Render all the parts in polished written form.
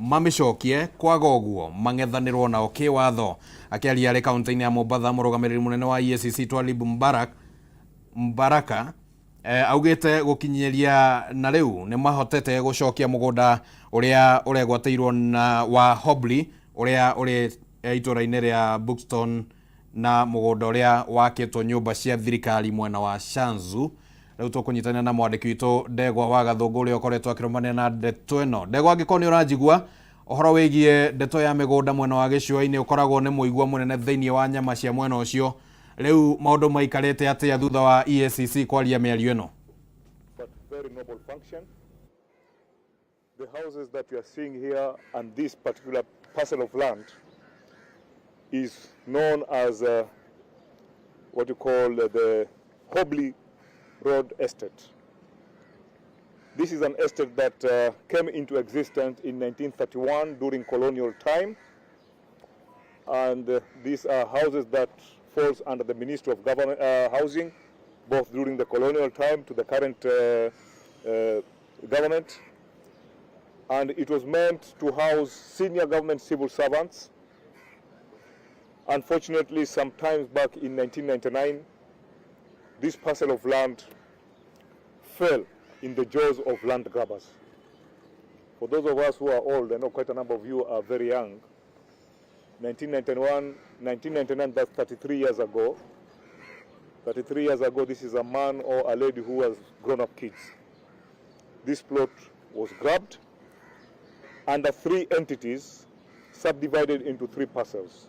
mamicokie kwaga uguo mang'ethanirwo nao kiwatho. Akiaria ari kaunti-ini ya Mombasa, murugamiriri munene wa EACC Twalib Mbaraka augite gukinyeria na riu ni mahotete gucokia mugunda uria uregwateirwo na wa Hobly uria uri itura-ini ria Buxton na mugunda uria wakitwo nyumba cia thirikari mwena wa Shanzu. Riu tukunyitana na mwandiki witu Ndegwa wa Gathungu uria ukoretwo akirumania na ndeto ino. Ndegwa, angikoni uranjigua ohoro wigie ndeto ya migunda mwena wa gicua-ini ukoragwo ni muigua munene thiini wa nyama cia mwena ucio. Riu maundu maikarite atia thutha wa EACC kwaria miario ino? But very noble function. The houses that we are seeing here and this particular parcel of land is known as what you call the Hobly Road Estate. This is an estate that came into existence in 1931 during colonial time, and these are houses that falls under the Ministry of Housing, both during the colonial time to the current government, and it was meant to house senior government civil servants. Unfortunately, some time back in 1999, this parcel of land fell in the jaws of land grabbers. For those of us who are old, I know quite a number of you are very young, 1999, that's 33 years ago. 33 years ago, this is a man or a lady who has grown-up kids. This plot was grabbed under 3 entities, subdivided into 3 parcels.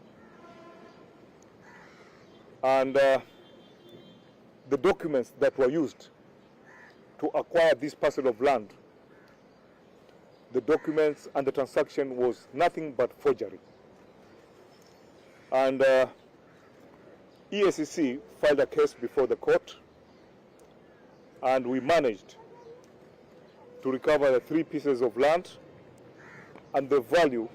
And the documents that were used to acquire this parcel of land, the documents and the transaction was nothing but forgery. And EACC filed a case before the court, and we managed to recover the 3 pieces of land, and the value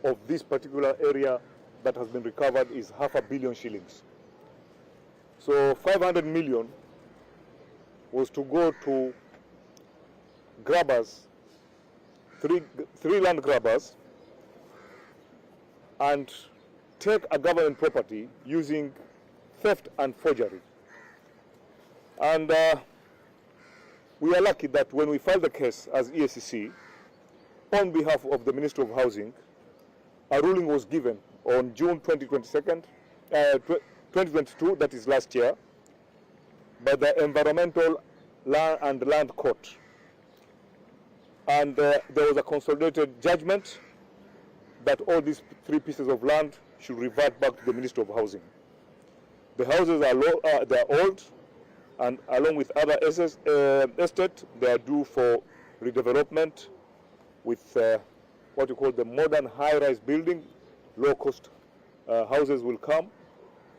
of this particular area that has been recovered is $500 million shillings. So 500 million was to go to grabbers, three land grabbers, and take a government property using theft and forgery. And we are lucky that when we filed the case as EACC, on behalf of the Ministry of Housing, a ruling was given on June 2022, that is last year, by the Environmental and Land Court. And there was a consolidated judgment that all these 3 pieces of land should revert back to the Ministry of Housing. The houses are they are old, and along with other estates, they are due for redevelopment with what you call the modern high-rise building. Low-cost houses will come.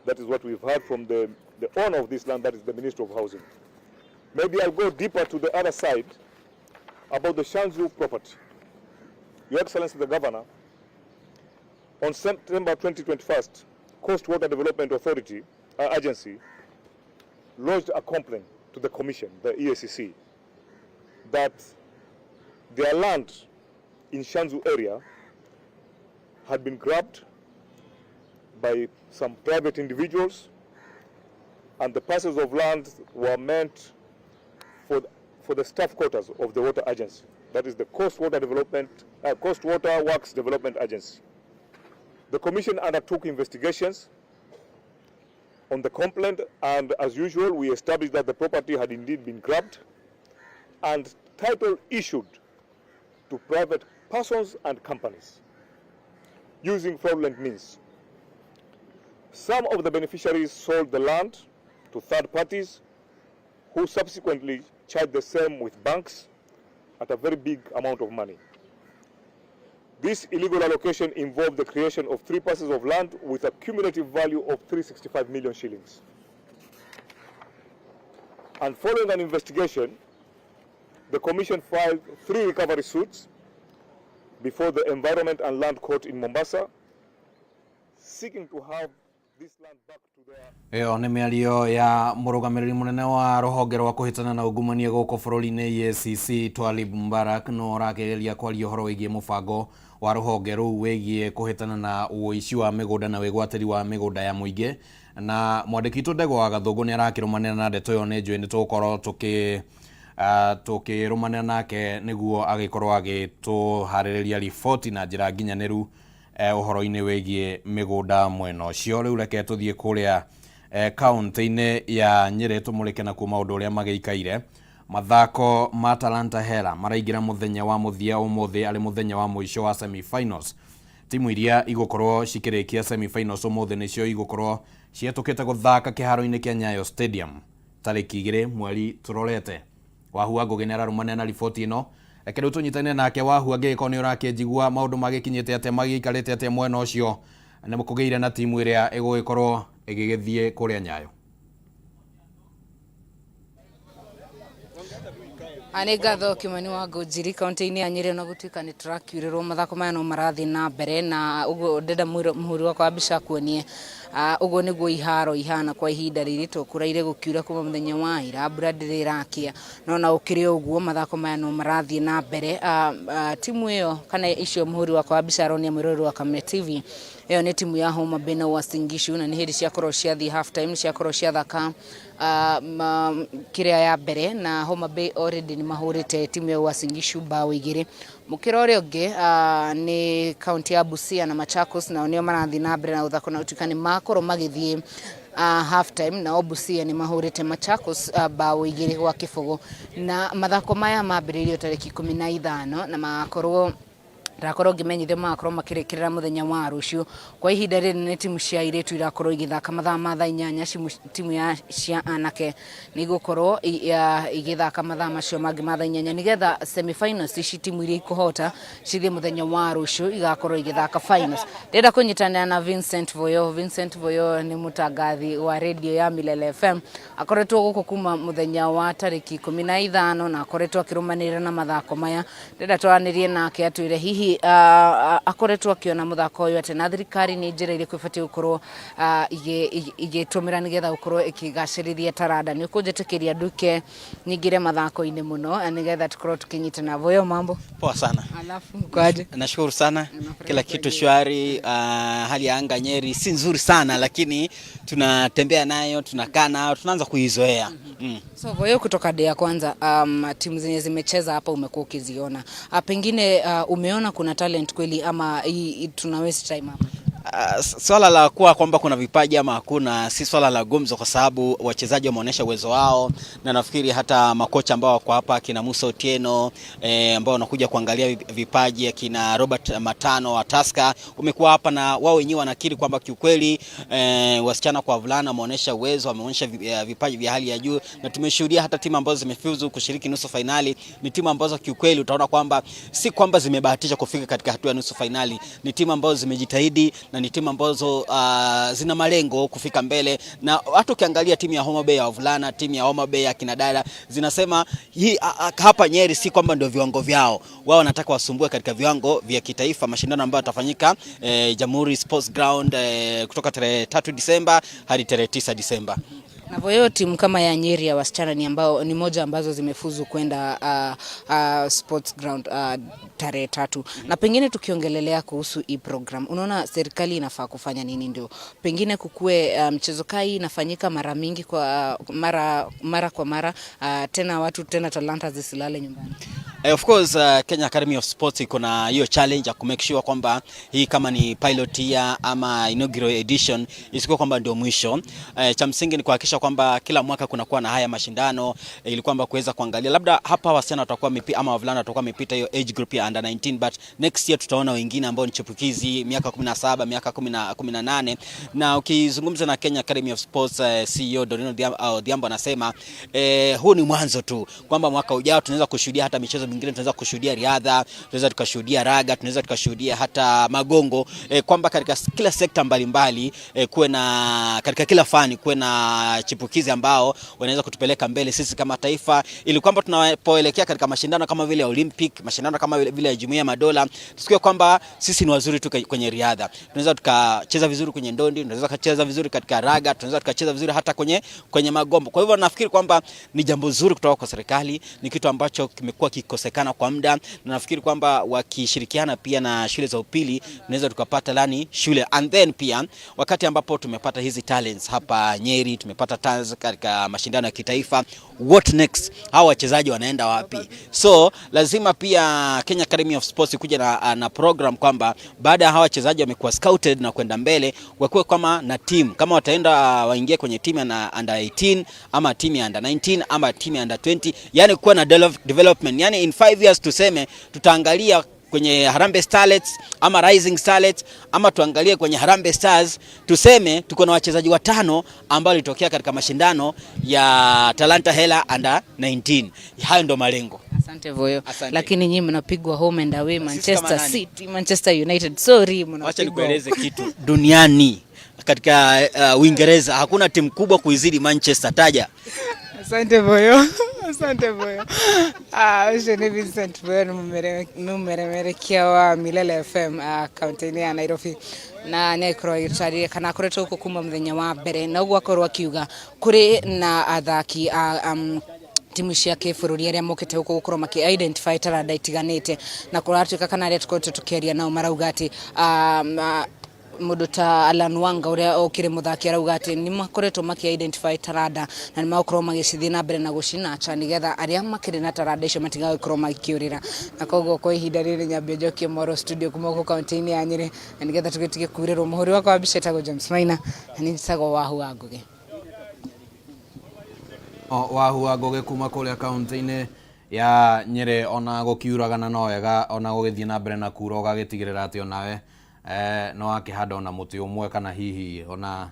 That is what we've heard from the owner of this land, that is the Ministry of Housing. Maybe I'll go deeper to the other side about the Shanzu property. Your Excellency the Governor, on September 2021, Coast Water Development Authority Agency lodged a complaint to the Commission, the EACC, that their land in Shanzu area had been grabbed by some private individuals, and the parcels of land were meant for the staff quarters of the water agency. That is the Coast Water Works Development Agency. The Commission undertook investigations on the complaint, and as usual, we established that the property had indeed been grabbed and title issued to private persons and companies using fraudulent means. Some of the beneficiaries sold the land to third parties who subsequently charged the same with banks at a very big amount of money. This illegal allocation involved the creation of 3 parcels of land with a cumulative value of 365 million shillings. And following an investigation, the Commission filed 3 recovery suits before the Environment and Land Court in Mombasa, seeking to have this land back to their... Eo nĩ mĩario ya mũrũgamĩrĩri mũnene wa rũhonge rwa kũhĩtana na ungumania gũkũ bũrũri-inĩ EACC Twalib Mubarak no rakĩrĩria kwaria ũhoro wĩgiĩ mũbango wa rũhonge rũu wĩgiĩ kũhĩtana na ũici wa mĩgũnda na wĩgwatĩri wa mĩgũnda ya mũingĩ, na mwandĩki witũ Ndegwa wa Gathũngũ nĩ arakĩrũmanĩra na ndeto ĩyo nĩ njũĩ nĩ tũgũkorwo tukĩrũmanĩra nake nĩguo agĩkorwo agĩtũharĩrĩria riboti na njĩra nginyanĩru ũhoro-inĩ wĩgiĩ mĩgũnda mwena ũcio. Rĩu reke tũthiĩ kũrĩa kaunti-inĩ ya Nyeri tũmũrĩke na kuma ũndũ ũrĩa magĩikaire. Mathako ma Talanta Hera maraingĩra mũthenya wa mũthia ũmũthĩ arĩ mũthenya wa mũico wa semi-finals. Timu iria igũkorwo cikĩrĩkia semi-finals ũmũthĩ nĩcio igũkorwo cietũkĩte gũthaka kĩharo-inĩ kĩa Nyayo Stadium tarĩki 2 mweri tũrorete. Wahua Ngũgĩ nĩ ararũmania na riboti ĩno. Reke rĩu tũnyitane nake Wahua angĩkorwo nĩ ũrakĩnjigua maũndũ magĩkinyĩte atĩa magĩikarĩte atĩa mwena ũcio nĩ mũkũgĩire na timu ĩrĩa ĩgũgĩkorwo ĩgĩgĩthiĩ kũrĩa Nyayo. Ani ngatho Kimani wa Ngũnjiri kaunti-inĩ ya Nyeri na gũtuĩka nĩ tũrakiurĩrwo mathako maya no marathiĩ na mbere na ũguo ndenda mũhuri wakwa wa mbica kuonie ũguo nĩguo iharo ihana kwa ihinda rĩrĩ tũkũraire gũkiura kuma mũthenya wa ira mbura ndĩrĩ ĩrakia no na ũkĩrĩ ũguo mathako maya no marathiĩ na mbere. Timu ĩyo kana icio mũhuri wakwa wa mbica aronia mwĩroreri wa Kameme TV ĩyo nĩ timu ya Homa Bay na Uasin Gishu na nĩ hĩndĩ ciakorwo ciathiĩ half time ciakorwo ciathaka kĩrĩa ya mbere na Homa Bay already ni mahũrĩte timu ya Uasin Gishu bao 2. Mũkĩra ũrĩa ũngĩ nĩ kaunti ya Busia na Machakos na nĩo marathiĩ na mbere na ũthako na ũtuĩka nĩ makorwo magĩthiĩ half time na Busia ni mahũrĩte Machakos bao 2 gwa kĩbũgũ na mathako maya mambĩrĩirio tarĩki 15 na magakorwo rakorwo ngimenyithio magakorwo makĩrĩkĩrĩra mũthenya wa rũciũ. Kwa ihinda rĩrĩ nĩ timu cia airĩtu irakorwo igĩthaka mathaa ma thaa 8, timu ya cia anake nĩ igũkorwo igĩthaka mathaa macio mangĩ ma thaa 8 nĩgetha semi-finals ici timu iria ikũhota cithiĩ mũthenya wa rũciũ igakorwo igĩthaka finals. Ndĩrenda kũnyitanĩra na Vincent Voyo. Vincent Voyo nĩ mũtangathi wa radio ya Milele FM, akoretwo gũkũ kuma mũthenya wa tarĩki 15 na akoretwo akĩrũmanĩrĩra na mathako maya. Ndĩrenda twaranĩrie nake atwĩre hihi akoretwo akiona muthako uyu ati na thirikari ni njira iri kwĩbatie gukorwo igĩtũmĩra nĩgetha gukorwo ikigacĩrithia taranda. Nĩ ũkũnjĩtĩkĩria nduke nyingire mathako-inĩ muno nĩgetha tukorwo tukinyitana. Voyo, mambo? Poa sana. Alafu kwaje? Nashukuru sana. Kila kitu shwari. Hali ya anga Nyeri si nzuri sana lakini tunatembea nayo, tunakaa nayo, tunaanza kuizoea. So Voyo, kutoka day ya kwanza timu zenye zimecheza hapa umekuwa ukiziona, pengine umeona kuna talent kweli ama tuna waste time hapa? Swala la kuwa kwamba kuna vipaji ama hakuna si swala la gumzo, kwa sababu wachezaji wameonyesha uwezo wao na nafikiri hata makocha ambao wako hapa kina Musa Otieno ambao wanakuja kuangalia vipaji, kina Robert Matano wa Tusker umekuwa hapa na wao wenyewe wanakiri kwamba kiukweli wasichana kwa wavulana wameonyesha uwezo, wameonyesha vipaji vya hali ya juu na tumeshuhudia hata timu ambazo zimefuzu kushiriki nusu finali ni timu ambazo kiukweli utaona kwamba si kwamba zimebahatisha kufika katika hatua ya nusu finali, ni timu ambazo zimejitahidi na ni timu ambazo zina malengo kufika mbele. Na hata ukiangalia timu ya Homa Bay ya wavulana, timu ya Homa Bay ya kina dada zinasema hii hapa Nyeri si kwamba ndio viwango vyao. Wao wanataka wasumbue katika viwango vya kitaifa, mashindano ambayo yatafanyika Jamhuri Sports Ground kutoka tarehe 3 Disemba hadi tarehe 9 Disemba. Na Voyo, timu kama ya Nyeri ya wasichana ni moja ambazo zimefuzu kwenda sports ground tarehe 3. Na pengine tukiongelelea kuhusu hii program, unaona serikali inafaa kufanya nini ndio pengine kukue mchezo kai inafanyika mara mingi kwa mara kwa mara tena watu tena talanta zisilale nyumbani? Of course Kenya Academy of Sports iko na hiyo challenge ya kumake sure kwamba hii kama ni pilot year ama inaugural edition isikuwa kwamba ndio mwisho. Cha msingi ni kuhakikisha kwamba kila mwaka kunakuwa na haya mashindano ili kwamba kuweza kuangalia labda hapa wasichana watakuwa ama wavulana watakuwa wamepita hiyo age group ya under 19, but next year tutaona wengine ambao ni chipukizi miaka 17 miaka 18. Na ukizungumza na Kenya Academy of Sports CEO Dorino Odhiambo anasema huu ni mwanzo tu, kwamba mwaka ujao tunaweza kushuhudia hata michezo mwingine tunaweza kushuhudia riadha, tunaweza tukashuhudia raga, tunaweza tukashuhudia hata magongo, kwamba katika kila sekta mbalimbali kuwe na, katika kila fani kuwe na chipukizi ambao wanaweza kutupeleka mbele sisi kama taifa, ili kwamba tunapoelekea katika mashindano kama vile Olympic, mashindano kama vile ya Jumuiya ya Madola, tusikie kwamba sisi ni wazuri tu kwenye riadha. Tunaweza tukacheza vizuri kwenye ndondi, tunaweza tukacheza vizuri katika raga, tunaweza tukacheza vizuri hata kwenye magombo. Kwa hivyo nafikiri kwamba ni jambo zuri kutoka kwa serikali, ni kitu ambacho kimekuwa kikosekana kwa muda, na nafikiri kwamba wakishirikiana pia na shule za upili tunaweza tukapata lani shule. And then pia wakati ambapo tumepata hizi talents hapa Nyeri, tumepata talents katika mashindano ya kitaifa, what next? Hao wachezaji wanaenda wapi? So lazima pia Kenya Academy of Sports kuja na program kwamba baada ya hawa wachezaji wamekuwa scouted na kwenda mbele, wakuwe kama na team, kama wataenda waingie kwenye team ya under 18 ama team ya under 19 ama team ya under 20, yani kuwa na development. Yani in 5 years tuseme tutaangalia kwenye Harambee Starlets ama Rising Starlets, ama tuangalie kwenye Harambee Stars, tuseme tuko na wachezaji 5 ambao litokea katika mashindano ya Talanta Hela under 19. Hayo ndo malengo. Asante Voyo. Lakini nyinyi mnapigwa home and away, Manchester City, Manchester United. Sorry mnapigwa. Acha nikueleze kitu. Duniani katika Uingereza hakuna timu kubwa kuizidi Manchester, taja. Asante Voyo. Asante Voyo. Shene Vincent Voyo numeremerekia wa Milele FM kaunti ya Nairobi, na nekro itari kana kureto ko kuma muthenya wa mbere na gwakorwa kiuga kuri na athaki timu cia kĩbũrũri arĩa mokĩte huko gũkorwo maki-identify taranda itiganĩte, na kũratuĩka kana arĩa tũkoretwo tũkĩaria nao marauga atĩ mũndũ ta Alan Wanga ũrĩa okire mũthaki arauga atĩ nĩ makoretwo maki-identify taranda na nĩ makorwo magĩcithiĩ na mbere na gũcinacha nĩgetha arĩa makĩrĩ na taranda icio matigagĩkorwo magĩkĩũrĩra. Na koguo kwa ihinda rĩrĩ nyambia njokie Moro studio kuma gũkũ kaunti-inĩ ya Nyeri, na nĩgetha tũgĩtige kurĩrwo. Mũhũri wakwa wa mbica etagwo James Maina, na nĩ njĩtagwo Wahua Ngũgĩ. Wahua Ngũgĩ kuma kũrĩa kaunti-inĩ ya Nyeri, ona gũkiuragana no wega, ona gũgĩthiĩ na mbere na kura ũgagĩtigĩrĩra atĩ onawe no akĩhanda ona mũtĩ ũmwe kana hihi ona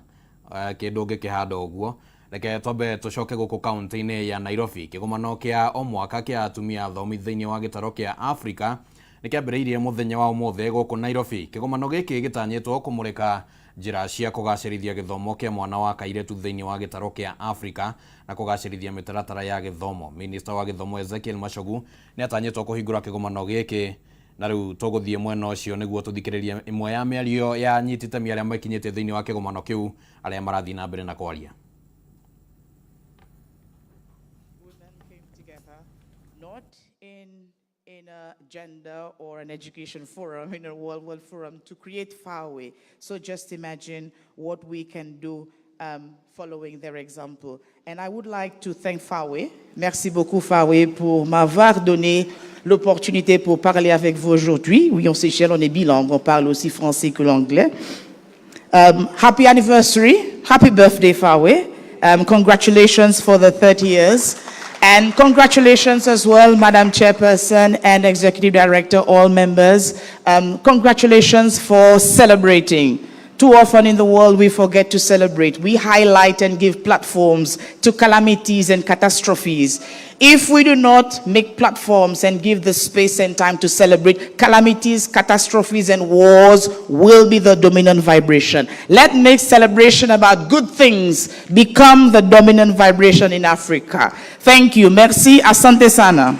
kĩndũ ũngĩkĩhanda ũguo. Reke twambe tũcoke gũkũ kaunti-inĩ ya Nairobi. Kĩgomano kĩa o mwaka kĩa atumia athomi thĩinĩ wa gĩtaro kĩa Africa nĩ kĩambĩrĩirie mũthenya wa ũmũthĩ gũkũ Nairobi. Kĩgomano gĩkĩ gĩtanyĩtwo kũmũrĩka njĩra cia kũgacĩrithia gĩthomo kĩa mwana wa kairĩtu thĩinĩ wa gĩtaro kĩa Africa na kũgacĩrithia mĩtaratara ya gĩthomo. Minister wa gĩthomo Ezekiel Machogu nĩ atanyĩtwo kũhingũra kĩgomano gĩkĩ, na rĩu tũgũthiĩ mwena ũcio nĩguo tũthikĩrĩrie imwe ya mĩario ya anyiti itemi arĩa makinyĩte thĩinĩ wa kĩgomano kĩu arĩa marathiĩ na mbere na kwaria. Not in a gender or an education forum, in a world forum, to create Fawe. So just imagine what we can do following their example. And I would like to thank Fawe. Merci beaucoup Fawe pour m'avoir donné l'opportunité pour parler avec vous aujourd'hui. Oui, on Seychelles, on est bilingue, on parle aussi français que l'anglais. Happy anniversary, happy birthday Fawe. Congratulations for the 30 years. And congratulations as well, Madam Chairperson and Executive Director, all members. Congratulations for celebrating. Too often in the world we forget to celebrate. We highlight and give platforms to calamities and catastrophes. If we do not make platforms and give the space and time to celebrate, calamities, catastrophes, and wars will be the dominant vibration. Let's make celebration about good things become the dominant vibration in Africa. Thank you. Merci. Asante sana.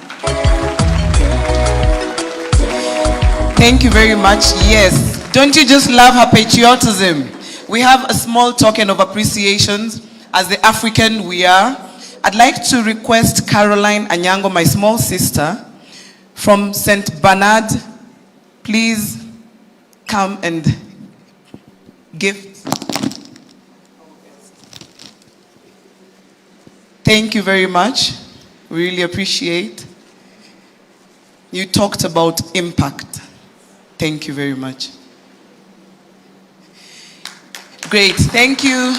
Thank you very much. Yes. Don't you just love her patriotism? We have a small token of appreciation as the African we are. I'd like to request Caroline Anyango, my small sister, from St. Bernard, please come and give. Thank you very much. We really appreciate. You talked about impact. Thank you very much. Great, thank you.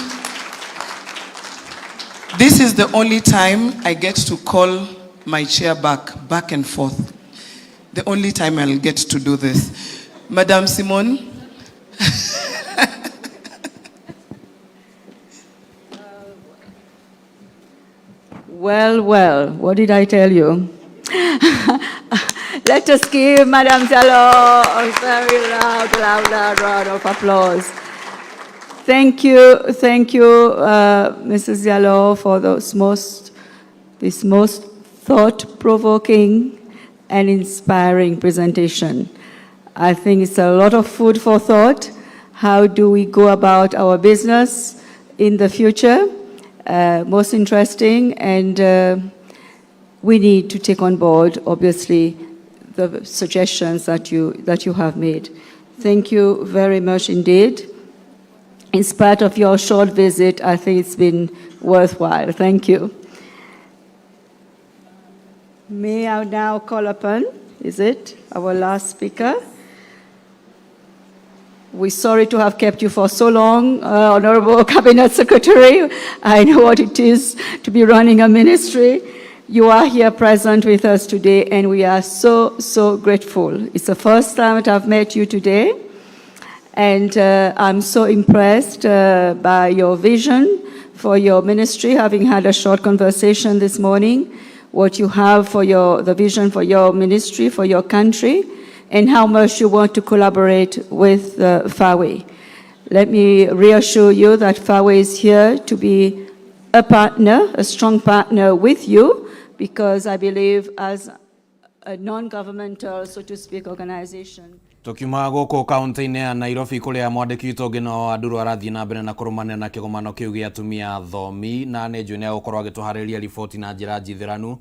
This is the only time I get to call my chair back and forth. The only time I'll get to do this. Madame Simone. Well, what did I tell you? Let us give Madame Jalloh a very loud round of applause. Thank you, Mrs. Jalloh, for this most thought-provoking and inspiring presentation. I think it's a lot of food for thought. How do we go about our business in the future? Most interesting, and we need to take on board, obviously, the suggestions that you have made. Thank you very much indeed. In spite of your short visit, I think it's been worthwhile. Thank you. May I now call upon, our last speaker? We're sorry to have kept you for so long, Honorable Cabinet Secretary. I know what it is to be running a ministry. You are here present with us today, and we are so grateful. It's the first time that I've met you today, and I'm so impressed by your vision for your ministry, having had a short conversation this morning, what you have for the vision for your ministry, for your country, and how much you want to collaborate with FAWE. Let me reassure you that FAWE is here to be a partner, a strong partner with you, because I believe as a non-governmental, so to speak, organization. Tukiuma gũkũ kaunti-inĩ ya Nairobi kũrĩa mwandĩki witũ ũngĩ no wa Nduru arathiĩ na mbere na kũrũmania na kĩgomano kĩu gĩa atumia athomi, na nĩ njũĩ nĩ agũkorwo agĩtũharĩria riboti na njĩra njithĩranu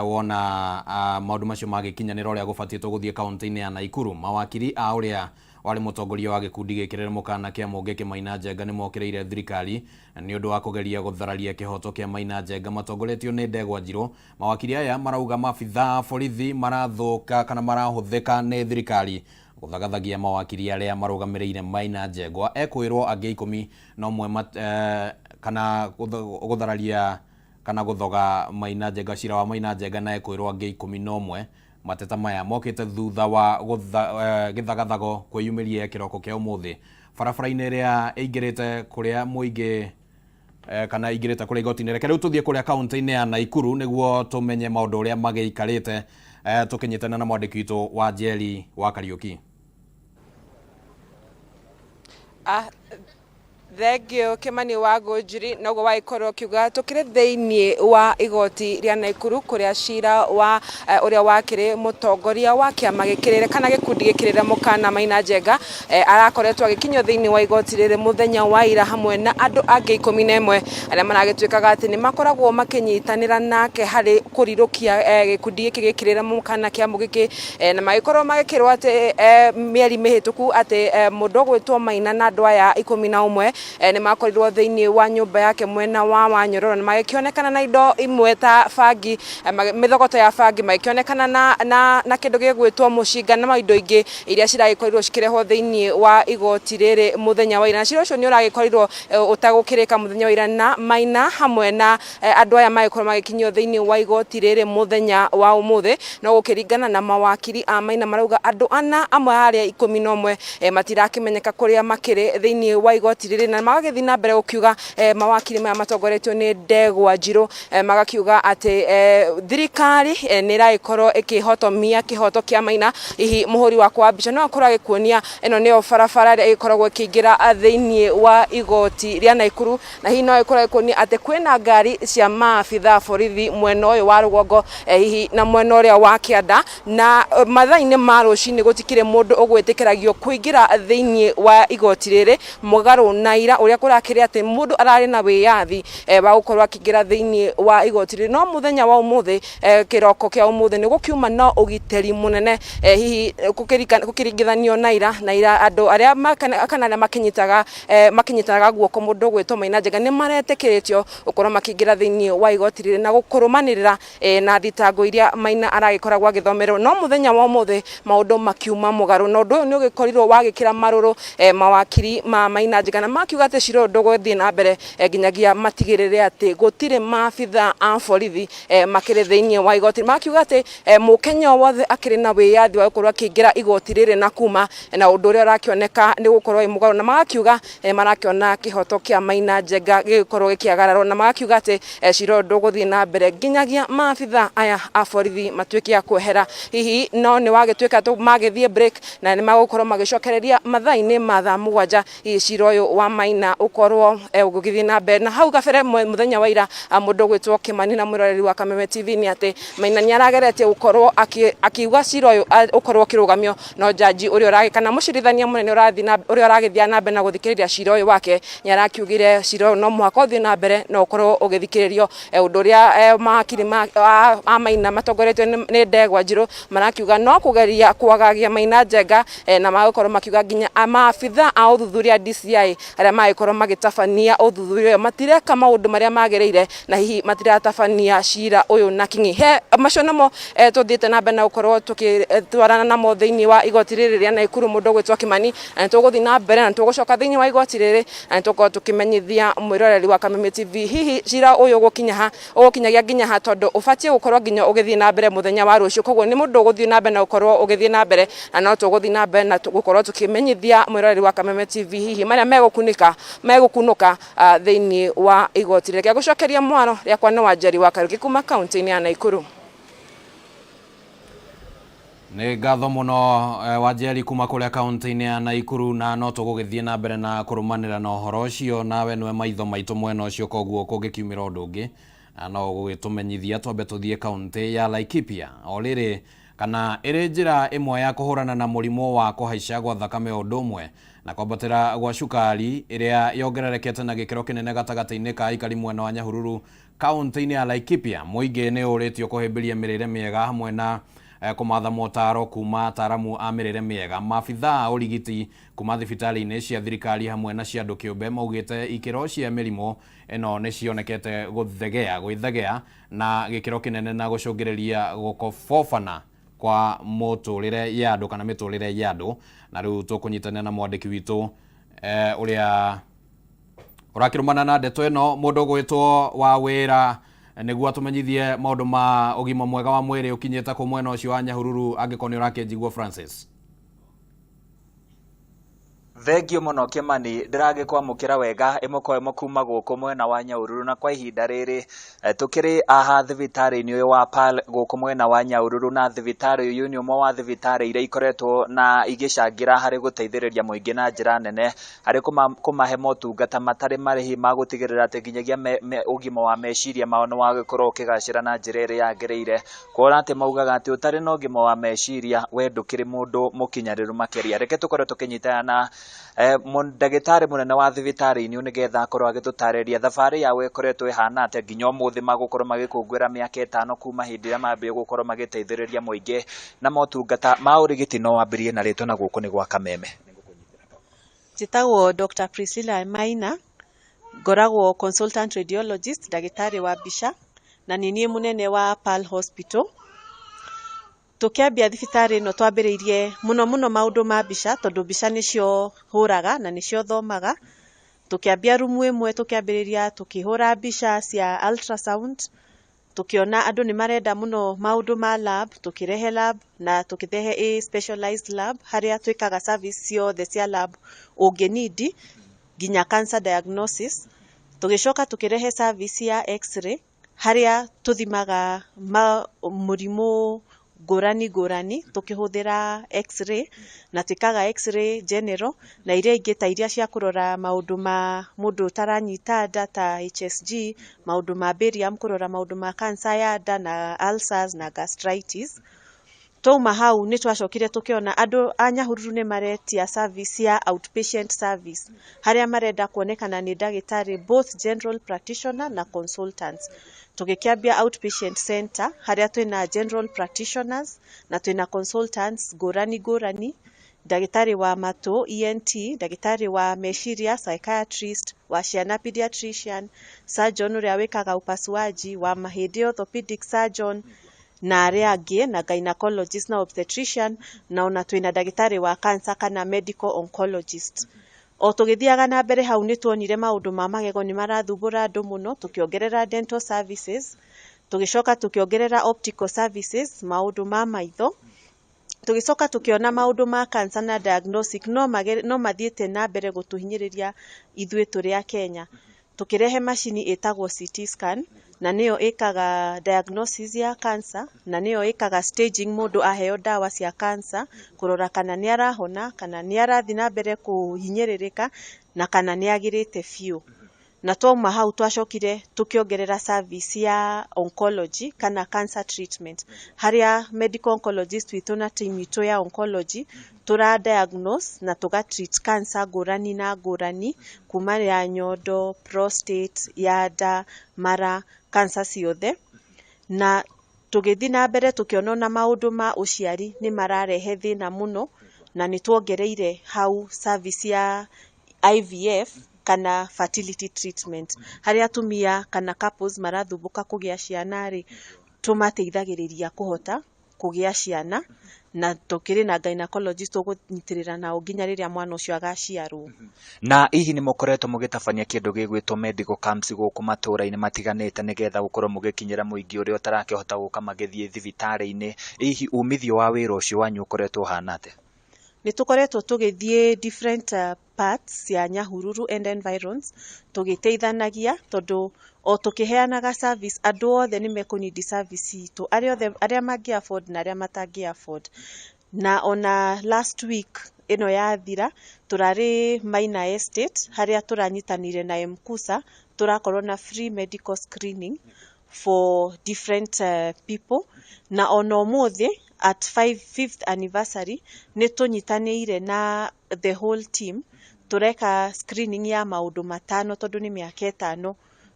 wona maũndũ macio magĩkinyanĩra ũrĩa gũbatiĩ gũthiĩ kaunti-inĩ ya Naikuru. Mawakiri a ũrĩa wari mũtongoria wa gĩkundi gĩkĩrĩre mũkana kĩa Mũngĩ Maina Njenga nĩ mokĩrĩire thirikari nĩ ũndũ wa kũgeria gũthararia kĩhoto kĩa Maina Njenga matongoretio nĩ Ndegwa Njirũ. Mawakiri aya marauga mabitha borithi marathũka kana marahũthĩka nĩ thirikari gũthagathagia mawakiri arĩa marũgamĩrĩire Maina Njenga. Ekwĩrwo angĩ 11 kana gũthararia kana gũthoga Maina Njenga, cira wa Maina Njenga, na ekwĩrwo angĩ 11. Mateta maya mokĩte thutha wa gĩthagathago kwĩyumĩria kĩroko kĩa ũmũthĩ barabara-inĩ ĩrĩa ĩingĩrĩte kũrĩa mũingĩ kana ĩingĩrĩte kũrĩa igoti-inĩ. Reke rĩu tũthiĩ kũrĩa kaunti-inĩ ya Naikuru nĩguo tũmenye maũndũ ũrĩa magĩikarĩte, tũkinyitana na mwandĩki witũ wa Njeri wa Kariuki. Thengio Kimani wa Ngunjiri nogo waikorwo kiuga tukire thĩinĩ wa igoti rĩa Naikuru kuria cira wa uria wakire mutongoria wa kiama gĩkĩrĩre kana gĩkundi gĩkĩrĩre mũkana Maina Njenga arakoretwo agĩkinywo thĩinĩ wa igoti rĩrĩ muthenya wa ira hamwe na andũ angĩ 11 arĩa maragĩtuĩkaga atĩ nĩ makoragwo makĩnyitanĩra nake harĩ kũrirũkia gĩkundi gĩkĩ gĩkĩrĩre mũkana kĩamo gĩkĩ na magĩkorwo magĩkĩrwo atĩ mĩeri mĩhĩtũku atĩ mũndũ gwĩtwo Maina na andũ aya 11 nĩ makorirwo thĩinĩ wa nyũmba yake mwena wa Wanyororo na magĩkĩonekana na indo imwe ta bangi, mĩthogoto ya bangi, magĩkĩonekana na kĩndũ gĩgwĩtwo mũcinga na indo ingĩ iria ciragĩkorirwo cikĩrehwo thĩinĩ wa igoti rĩrĩ muthenya wa ira. Na cira ũcio nĩ ũragĩkorirwo ũtagũkĩrĩka muthenya wa ira na Maina hamwe na andũ aya magĩkorwo magĩkinywo thĩinĩ wa igoti rĩrĩ muthenya wa ũmũthĩ. No gũkĩringana na mawakiri a Maina marauga andũ ana amwe harĩa 11 matirakĩmenyeka kũrĩa makĩrĩ thĩinĩ wa igoti rĩrĩ, na magagĩthiĩ na mbere gũkiuga mawakiri maya matongoretio nĩ Ndegwa Njirũ magakiuga atĩ thirikari nĩ ĩragĩkorwo ĩkĩhotomia kĩhoto kĩa Maina. Hihi mũhũri wakwa wa mbica no akorwo agĩkuonia ĩno nĩyo barabara ĩrĩa ĩkoragwo ĩkĩingĩra thĩinĩ wa igoti rĩa Naikuru, na hihi no ĩkorwo ĩkuonia atĩ kwĩna ngari cia maabitha borithi mwena ũyũ wa rũgongo hihi na mwena ũrĩa wa kĩanda, na mathaa-inĩ ma rũcinĩ gũtikĩrĩ mũndũ ũgwĩtĩkĩragio kũingĩra thĩinĩ wa igoti rĩrĩ mũgarũ na ira ũrĩa kũrakĩrĩ atĩ mũndũ ararĩ na wĩyathi wa gũkorwo akĩingĩra thĩinĩ wa igoti rĩrĩ. No muthenya wa ũmũthĩ kĩroko kĩa ũmũthĩ nĩ gũkiuma na ũgitĩri mũnene hihi gũkĩringithanio na ira andũ arĩa kana arĩa makinyitaga guoko mũndũ gwĩtwo Maina Njenga nĩ maretĩkĩrĩtio gũkorwo makĩingĩra thĩinĩ wa igoti rĩrĩ na gũkũrũmanĩrĩra na thitango iria Maina aragĩkoragwo agĩthomerwo. No muthenya wa ũmũthĩ maũndũ makiuma mũgarũ, na ũndũ ũyũ nĩ ũgĩkorirwo wagĩkĩra marũrũ mawakiri ma Maina Njenga na makiuga ati cira nduguthii na mbere nginyagia matigirire ati gutire maabitha a borithi makiri thiini wa igoti. Makiuga ati mukenya wothe akiri na wiyathi wa gukorwo akiingira igoti riri na kuma na undu uria urakioneka ni gukorwo imugaro, na magakiuga marakiona kihoto kia Maina Njenga gikorwo gikiagararwo, na magakiuga ati cira nduguthii na mbere nginyagia maabitha aya a borithi matuike ya kwehera. Hihi no ni wagituika tu magithie break na ni magukorwo magicokereria mathaini ma thaa 7 cira uyu wa Maina ukorwo ugithii na mbere. Na hau gabere muthenya wa ira mundu gwitwo Kimani na mwiroreri wa Kameme TV ni ati Maina ni arageretie gukorwo akiuga cira uyu ukorwo kirugamio no jaji uria uragikana mucirithania munene uria uragithia na mbere na guthikiriria cira uyu wake ni arakiugire cira uyu no mwaka uthii na mbere no ukorwo ugithikiririo. Undu uria makiri a Maina matongoretio ni Ndegwa Njiru marakiuga no kugeria kwagagia Maina Njenga na magakorwo makiuga nginya maabitha a uthuthuria DCI aria magikorwo magitabania uthuthuria matireka maundu maria magereire na hihi matiratabania cira uyu na kingi. He macio namo tuthiite na mbere na gukorwo tukitwarana namo thiini wa igoti riri ria Naikuru mundu gwitwo Kimani, na tuguthii na mbere na tugucoka thiini wa igoti riri na tukorwo tukimenyithia mwiroreri wa Kameme TV hihi cira uyu ugukinyagia nginya ha tondu ubatie gukorwo nginya ugithii na mbere muthenya wa rucio. Koguo ni mundu uguthii na mbere na gukorwo ugithii na mbere na no tuguthii na mbere na gukorwo tukimenyithia mwiroreri wa Kameme TV hihi maria megukunuka thiini wa igoti riri. Gucokeria mwaro riakwa ni Wanjeri wa Karuki kuma kaunti-ini ya Naikuru. Nĩ ngatho mũno Wanjeri kuma kũrĩa kaunti-inĩ ya Naikuru, na no tũgũgĩthiĩ na mbere na kũrũmanĩra na ũhoro ũcio, nawe nĩwe maitho maitũ mwena ũcio, koguo kũngĩkiumĩra ũndũ ũngĩ no gũgĩtũmenyithia. Twambe tũthiĩ kaunti ya Laikipia o rĩrĩ kana ĩrĩ njĩra ĩmwe ya kũhũrana na mũrimũ wa kũhaica gwa thakame o ũndũ ũmwe na kwambatĩra gwa cukari ĩrĩa yongererekete na gĩkĩro kĩnene gatagatĩ-inĩ ka aikari mwena wa Nyahururu kaunti-inĩ ya Laikipia. Mũingĩ nĩ ũrĩtio kũhĩmbĩria mĩrĩre mĩega hamwe na kumatha motaro kuma ataramu a mĩrĩre mĩega. Maabitha ũrigiti kuma thibitarĩ-inĩ cia thirikari hamwe na cia andũ kĩũmbe maugĩte ikĩro cia mĩrimũ ĩno nĩ cionekete gwĩthegea na gĩkĩro kĩnene na gũcũngĩrĩria gũkobobana kwa mũtũrĩre ya andũ kana mĩtũrĩre ya andũ. Na rĩu tũkũnyitana na mwandĩki witũ ũrĩa ũrakĩrũmana na ndeto ĩno, mũndũ gwĩtwo wa wĩra nĩguo atũmenyithie maũndũ ma ũgima mwega wa mwĩrĩ ũkinyĩte kũ mwena ũcio wa Nyahururu angĩkorwo nĩ ũrakĩnjigua Francis. Thengio muno Kimani, ndiragĩkwamũkĩra wega ĩmwe kuma gũkũ mwena wa Nyahururu, na kwa ihinda rĩrĩ tukĩrĩ aha thibitarĩ-inĩ ũyũ wa Pal gũkũ mwena wa Nyahururu, na thibitarĩ ũyũ nĩ ũmwe wa thibitarĩ iria ikoretwo na igĩcangira harĩ gũteithĩrĩria mũingĩ na njĩra nene harĩ kũmahe motungata matarĩ marĩhi ma gũtigĩrĩra atĩ nginyagia ũgima wa meciria mao nĩ wagĩkorwo ũkĩgacĩra na njĩra ĩrĩa yagĩrĩire. Kuona atĩ maugaga atĩ ũtarĩ na ũgima wa meciria we ndũkĩrĩ mũndũ mũkinyanĩru makĩria. Reke tũkorwo tũkĩnyitana na ndagĩtarĩ mũnene wa thibitarĩ-inĩ nĩgetha akorwo agĩtũtarĩria thabarĩ yawe ĩkoretwo ĩhana atĩa nginya ũmũthĩ magũkorwo magĩkũngũĩra mĩaka 5 kuma hĩndĩ ĩrĩa mambĩrĩirie gũkorwo magĩteithĩrĩria mũingĩ na motungata ma ũrigiti. No wambĩrĩrie na rĩtwa na gũkũ nĩ gwa Kameme. Njĩtagwo Dr. Priscilla Maina, ngoragwo consultant radiologist, ndagĩtarĩ wa mbica, na nĩ niĩ mũnene wa Pal Hospital. Tukiambia thibitarĩ ĩno twambĩrĩirie mũno maũndũ ma mbica, tondũ mbica nĩcio hũraga na nĩcio thomaga. Tukiambia rumu ĩmwe tukiambĩrĩria tukihũra mbica cia ultrasound, tukiona andũ nĩ marenda mũno maũndũ ma lab, tukirehe lab na tukithe specialized lab harĩa twĩkaga service ciothe cia lab ũngĩnidi nginya cancer diagnosis. Tugicoka tukirehe service ya x-ray harĩa tuthimaga mũrimũ ngũrani tukihũthĩra x-ray, na twĩkaga x-ray general na iria ingĩ ta iria cia kũrora maũndũ ma mũndũ ũtaranyita nda ta HSG, maũndũ ma barium, kũrora maũndũ ma cancer ya nda na ulcers na gastritis. Twauma hau nĩ twacokire tukiona andũ a Nyahururu nĩ maretia service ya outpatient service harĩa marenda kuonekana nĩ ndagĩtarĩ both general practitioner na consultants. Tugikiambia outpatient center harĩa twĩna general practitioners na twĩna consultants ngũrani, ndagĩtarĩ wa matũ ENT, ndagĩtarĩ wa meciria psychiatrist, wa ciana pediatrician, surgeon ũrĩa wĩkaga upasuaji, wa mahĩndĩ orthopedic surgeon na arĩa angĩ na gynecologist na obstetrician, na ona twĩna ndagĩtarĩ wa cancer kana medical oncologist. O tugithiaga na mbere hau ni tuonire maundu ma magego ni marathumbura andu muno, tukiongerera dental services, tugicoka tukiongerera optical services, maundu ma maitho, tugicoka tukiona maundu ma cancer na diagnostic no mathiete na mbere gutuhinyiriria ithuĩ tũrĩ a Kenya. Tukirehe macini itagwo CT scan na niyo ikaga diagnosis ya cancer na niyo ikaga staging mundu aheo dawa cia cancer kurora kana ni arahona kana ni arathi na mbere kuhinyiririka na kana ni agirite fiu. Na twauma hau twacokire tukiongerera service ya oncology kana cancer treatment haria medical oncologist witu na team itu ya oncology tura diagnose na tuga treat cancer ngurani na ngurani kuma ya nyondo, prostate, ya nda, mara, cancer ciothe. Na tugithi na mbere tukiona na maundu ma uciari ni mararehe thina muno na ni tuongereire hau service ya IVF kana fertility treatment haria atumia kana couples marathumbuka kugia ciana ri tumateithagiriria kuhota kugia ciana na tukiri na gynecologist ugunyitirira nao nginya riria mwana ucio agaciarwo. Na hihi ni mukoretwo mugitabania kindu gigwitwo medical camps guku Matuura-ini matiganite nigetha gukorwo mugikinyira muingi uria utarakihota guka magithie thibitari-ini, hihi umithio wa wira ucio wanyu ukoretwo hana atia? Ni tukoretwo tugithie different parts ya Nyahururu and environs tugiteithanagia tondu o tukiheanaga service andu othe ni mekunidi service itu aria mangi afford na aria matangi afford. Na ona last week ino yathira turari Maina Estate haria turanyitanire na Mkusa turakorwo na free medical screening for different people. Na ona umuthi at 5th anniversary ni tunyitanire na the whole team tureka screening ya maundu matano tondu ni miaka 5: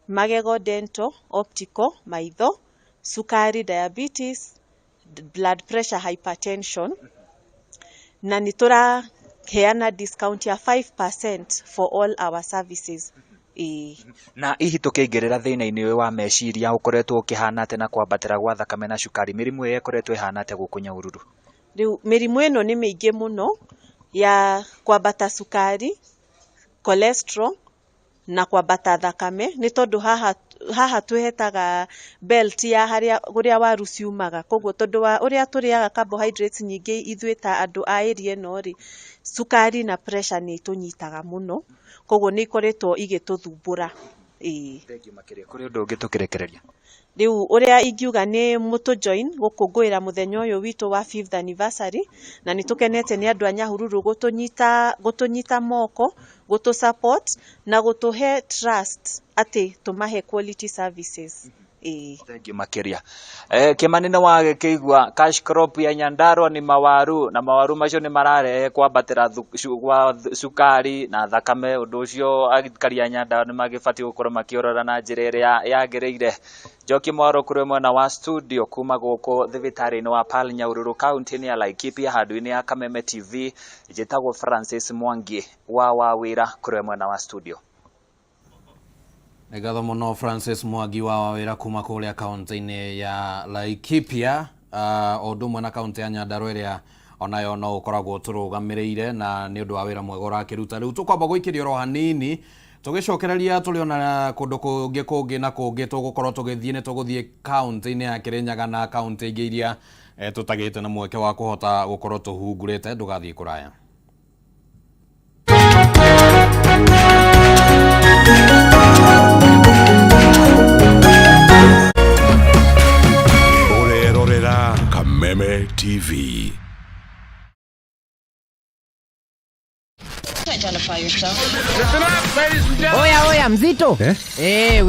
magego, dental, optical, maitho, sukari, diabetes, blood pressure, hypertension. Na ni turaheana discount ya 5% for all our services. Na hihi tukiingirira thina-ini uyu wa meciria ukoretwo ukihana ate na kwambatira gwa thakame na cukari, mirimu iyo ikoretwo ihana ate guku Nyahururu? Riu mirimu ino ni miingi muno ya kwambata cukari, cholesterol na kwambata thakame ni tondu haha twihetaga belt ya haria waru ciumaga, koguo tondu wa uria turiaga carbohydrates nyingi ithuĩ ta andu a area ino ri cukari na pressure ni tunyitaga muno, koguo ni ikoretwo igituthumbura. Thank you makiria. Kuri undu ungi tukirekereria riu uria ingiuga ni mutu join gukunguira muthenya uyu witu wa 5th anniversary na ni tukenete ni andu a Nyahururu gutunyita moko, gutu support na gutuhe trust ati tumahe quality services. Thank you makiria. Kimanene wa kigwa cash crop ya Nyandarua ni mawaru, na mawaru macio ni mararehe kwambatira sukari na thakame. Undu ucio agikari a Nyandarua ni magibati gukorwo makiorora na njira iria yagereire. Njoki Mwaro kuri mwena wa studio kuma guku thibitari-ini wa Pal Nyahururu kaunti-ini ya Laikipia handu-ini ya Kameme TV, njitagwo Francis Mwangi wa wira kuri mwena wa studio. Ngatho muno Francis Mwangi wa wira kuma kuria kaunti-ini ya Laikipia, o ndumwe na kaunti ya Nyandarua iria onayo no ukoragwo turugamiriire na ni undu wa wira mwega urakiruta. Riu tukwamba guikiria ro hanini tugicokereria tuliona kundu kungi na kungi tugukorwo tugithie ni tuguthie kaunti-ini ya Kirinyaga na kaunti ingi iria tutagite na mweke wa kuhota gukorwo tuhungurite. Ndugathie kuraya. Kameme TV. Oya mzito.